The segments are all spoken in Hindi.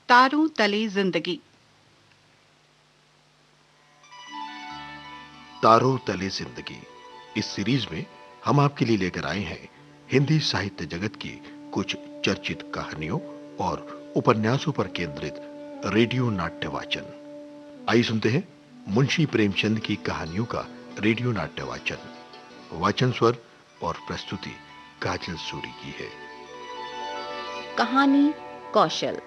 तारों तले जिंदगी। तारों तले जिंदगी। इस सीरीज में हम आपके लिए लेकर आए हैं हिंदी साहित्य जगत की कुछ चर्चित कहानियों और उपन्यासों पर केंद्रित रेडियो नाट्य वाचन। आइए सुनते हैं मुंशी प्रेमचंद की कहानियों का रेडियो नाट्य वाचन। वाचन स्वर और प्रस्तुति काजल सूरी की है। कहानी कौशल।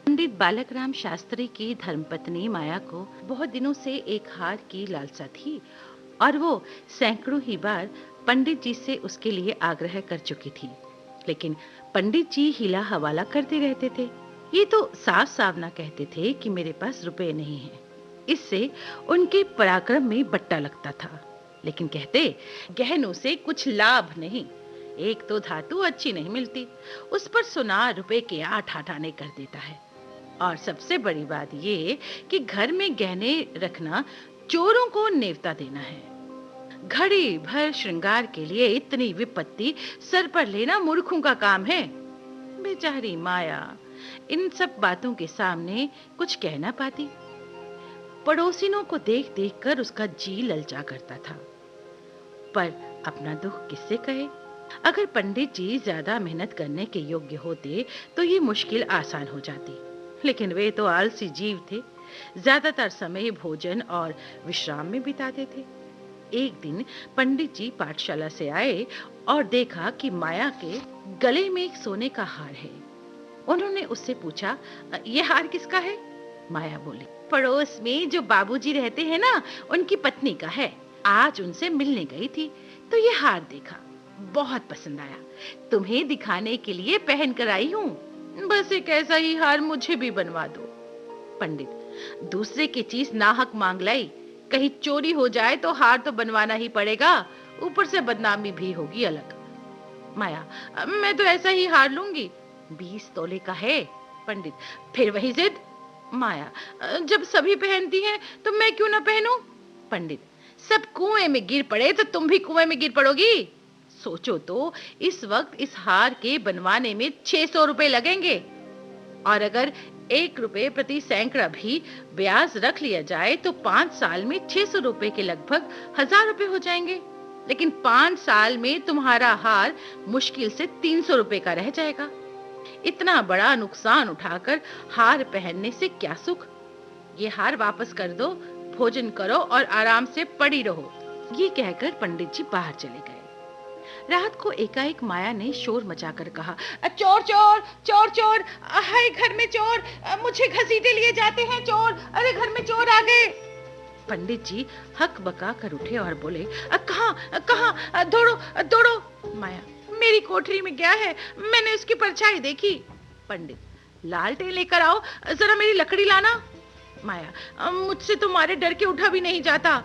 पंडित बालकराम शास्त्री की धर्मपत्नी माया को बहुत दिनों से एक हार की लालसा थी और वो सैकड़ों ही बार पंडित जी से उसके लिए आग्रह कर चुकी थी, लेकिन पंडित जी हिला हवाला करते रहते थे। ये तो साफ साफ ना कहते थे कि मेरे पास रुपए नहीं हैं। इससे उनके पराक्रम में बट्टा लगता था, लेकिन कहते गहनों से कुछ लाभ नहीं। एक तो धातु अच्छी नहीं मिलती, उस पर सुनार रुपए के 8 आने कर देता है। और सबसे बड़ी बात ये कि घर में गहने रखना चोरों को नेवता देना है। घड़ी भर श्रृंगार के लिए इतनी विपत्ति सर पर लेना मूर्खों का काम है। बेचारी माया इन सब बातों के सामने कुछ कह ना पाती। पड़ोसिनों को देख देख कर उसका जी ललचा करता था, पर अपना दुख किससे कहे। अगर पंडित जी ज्यादा मेहनत करने के योग्य होते तो ये मुश्किल आसान हो जाती, लेकिन वे तो आलसी जीव थे। ज्यादातर समय भोजन और विश्राम में बिताते थे। एक दिन पंडित जी पाठशाला से आए और देखा कि माया के गले में एक सोने का हार है। उन्होंने उससे पूछा, यह हार किसका है? माया बोली, पड़ोस में जो बाबूजी रहते हैं ना, उनकी पत्नी का है। आज उनसे मिलने गई थी तो ये हार देखा, बहुत पसंद आया। तुम्हें दिखाने के लिए पहन कर आई हूँ। बस एक ऐसा ही हार मुझे भी बनवा दो। पंडित, दूसरे की चीज नाहक मांग लाई, कहीं चोरी हो जाए तो हार तो बनवाना ही पड़ेगा, ऊपर से बदनामी भी होगी अलग। माया, मैं तो ऐसा ही हार लूंगी, 20 तोले का है। पंडित, फिर वही जिद। माया, जब सभी पहनती हैं तो मैं क्यों ना पहनूं? पंडित, सब कुएं में गिर पड़े तो तुम भी कुएं में गिर पड़ोगी। सोचो तो, इस वक्त इस हार के बनवाने में 600 रुपए लगेंगे, और अगर 1 रुपए प्रति सैकड़ा भी ब्याज रख लिया जाए तो 5 साल में 600 रुपए के लगभग 1000 रुपए हो जाएंगे। लेकिन 5 साल में तुम्हारा हार मुश्किल से 300 रुपए का रह जाएगा। इतना बड़ा नुकसान उठाकर हार पहनने से क्या सुख। ये हार वापस कर दो, भोजन करो और आराम से पड़ी रहो। ये कहकर पंडित जी बाहर चले गए। रात को एकाएक माया ने शोर मचाकर कहा, चोर चोर चोर चोर, हाय घर में चोर, मुझे घसीटे लिए जाते हैं चोर, अरे घर में चोर आ गए। पंडित जी हक बका कर उठे और बोले, कहाँ कहाँ, दौड़ो दौड़ो। माया, मेरी कोठरी में गया है, मैंने उसकी परछाई देखी। पंडित, लालटेन लेकर आओ, जरा मेरी लकड़ी लाना। माया, मुझसे तुम्हारे डर के उठा भी नहीं जाता।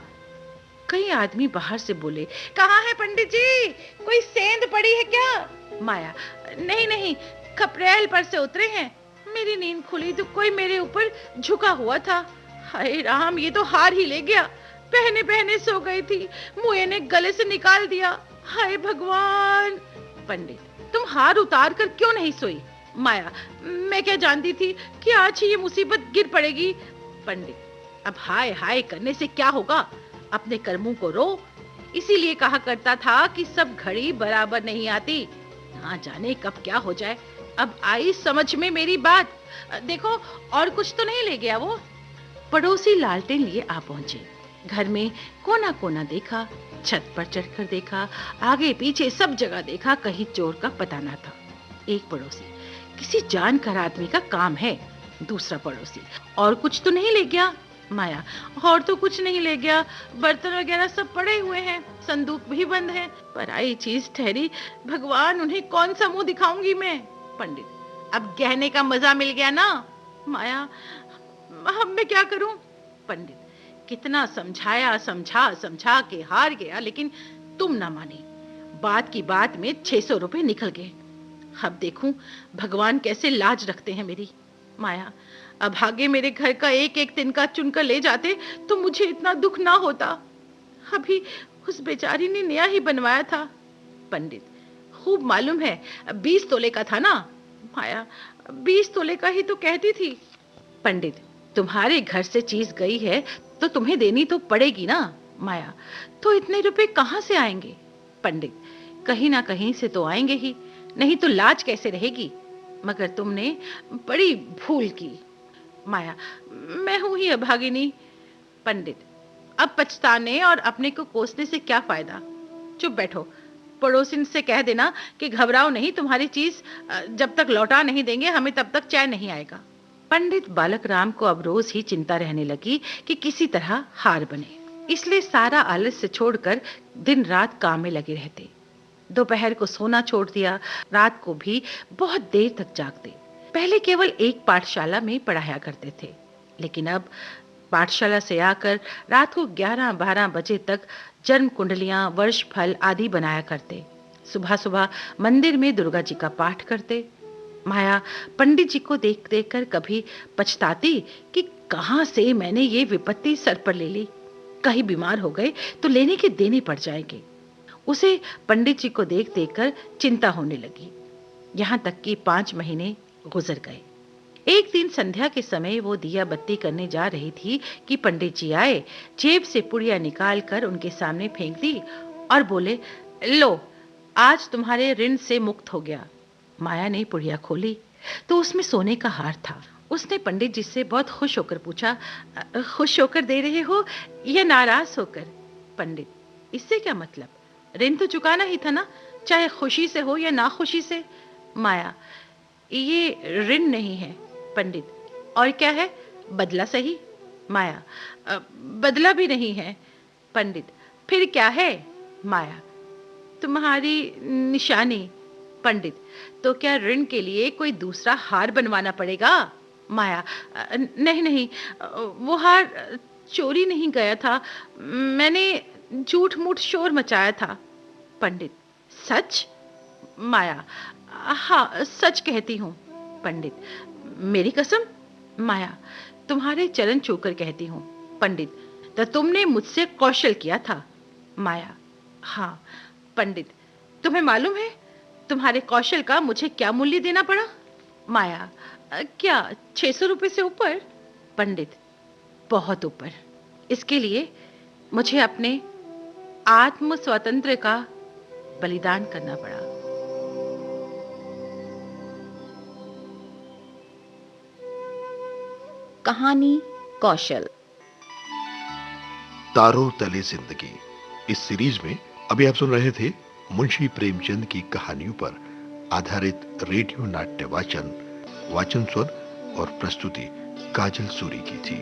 कई आदमी बाहर से बोले, कहाँ है पंडित जी, कोई सेंध पड़ी है क्या? माया, नहीं नहीं, खपरेल पर से उतरे हैं। मेरी नींद खुली तो कोई मेरे ऊपर झुका हुआ था। हाय राम, ये तो हार ही ले गया। पहने पहने सो गई थी, मुए ने गले से निकाल दिया। हाय भगवान। पंडित, तुम हार उतार कर क्यों नहीं सोई? माया, मैं क्या जानती थी कि आज ही ये मुसीबत गिर पड़ेगी। पंडित, अब हाय हाय करने से क्या होगा, अपने कर्मों को रो। इसीलिए कहा करता था कि सब घड़ी बराबर नहीं आती, ना जाने कब क्या हो जाए। अब आई समझ में मेरी बात। देखो, और कुछ तो नहीं ले गया वो? पड़ोसी लालटेन लिए आ पहुंचे। घर में कोना कोना देखा, छत पर चढ़कर देखा, आगे पीछे सब जगह देखा, कहीं चोर का पता ना था। एक पड़ोसी, किसी जानकार आदमी का काम है। दूसरा पड़ोसी, और कुछ तो नहीं ले गया? माया, और तो कुछ नहीं ले गया, बर्तन वगैरह सब पड़े हुए हैं, संदूक भी बंद है, पराई चीज ठहरी, भगवान उन्हें कौन सा मुंह दिखाऊंगी मैं? पंडित, अब गहने का मजा मिल गया ना। माया, अब मैं क्या करूं? पंडित, कितना समझाया, समझा समझा के हार गया, लेकिन तुम ना मानी। बात की बात में 600 रुपए निकल गए। अब देखूं भगवान कैसे लाज रखते हैं मेरी। माया, अब आगे मेरे घर का एक एक तिनका चुनकर ले जाते तो मुझे इतना दुख ना होता। अभी उस बेचारी ने नया ही बनवाया था। पंडित, खूब मालूम है, 20 तोले का था ना। माया, 20 तोले का ही तो कहती थी। पंडित, तुम्हारे घर से चीज गई है तो तुम्हें देनी तो पड़ेगी ना। माया, तो इतने रुपए कहाँ से आएंगे? पंडित, कहीं ना कहीं से तो आएंगे ही, नहीं तो लाज कैसे रहेगी? मगर तुमने बड़ी भूल की। माया, मैं हूं ही अभागिनी। पंडित, अब पछताने और अपने को कोसने से क्या फायदा? चुप बैठो। पड़ोसिन से कह देना कि घबराओ नहीं, तुम्हारी चीज जब तक लौटा नहीं देंगे हमें तब तक चैन नहीं आएगा। पंडित बालक राम को अब रोज ही चिंता रहने लगी कि किसी तरह हार बने। इसलिए सारा आलस्य छोड़कर दिन रात काम में लगे रहते। दोपहर को सोना छोड़ दिया, रात को भी बहुत देर तक जागते। पहले केवल एक पाठशाला में पढ़ाया करते थे, लेकिन अब पाठशाला से आकर रात को 11-12 बजे तक जन्म कुंडलियां, वर्ष फल आदि बनाया करते। सुबह सुबह मंदिर में दुर्गा जी का पाठ करते। माया पंडित जी को देख देख कर कभी पछताती कि कहां से मैंने ये विपत्ति सर पर ले ली। कहीं बीमार हो गए तो लेने के देने पड़ जाएंगे। उसे पंडित जी को देख देख कर चिंता होने लगी। यहाँ तक कि 5 महीने गुजर गए। एक दिन संध्या के समय वो दिया बत्ती करने जा रही थी कि पंडित जी आए, जेब से पुड़िया निकाल कर उनके सामने फेंक दी और बोले, लो, आज तुम्हारे ऋण से मुक्त हो गया। माया ने पुड़िया खोली तो उसमें सोने का हार था। उसने पंडित जी से बहुत खुश होकर पूछा, खुश होकर दे रहे हो या नाराज होकर? पंडित, इससे क्या मतलब? ऋण तो चुकाना ही था ना, चाहे खुशी से हो या नाखुशी से। माया, ये ऋण नहीं है। पंडित, और क्या है? बदला सही। माया, बदला भी नहीं है। पंडित, फिर क्या है? माया, तुम्हारी निशानी। पंडित, तो क्या ऋण के लिए कोई दूसरा हार बनवाना पड़ेगा? माया, नहीं नहीं, वो हार चोरी नहीं गया था, मैंने झूठ मूठ शोर मचाया था। पंडित, सच? माया, हाँ, सच कहती हूँ। पंडित, मेरी कसम? माया, तुम्हारे चरण छूकर कहती हूँ। पंडित, तो तुमने मुझसे कौशल किया था? माया, हाँ। पंडित, तुम्हें मालूम है तुम्हारे कौशल का मुझे क्या मूल्य देना पड़ा? माया, क्या 600 रुपए से ऊपर? पंडित, बहुत ऊपर। इसके लिए मुझे अपने आत्म स्वतंत्र का बलिदान करना पड़ा। कहानी कौशल। तारों तले जिंदगी, इस सीरीज में अभी आप सुन रहे थे मुंशी प्रेमचंद की कहानियों पर आधारित रेडियो नाट्य वाचन स्वर और प्रस्तुति काजल सूरी की थी।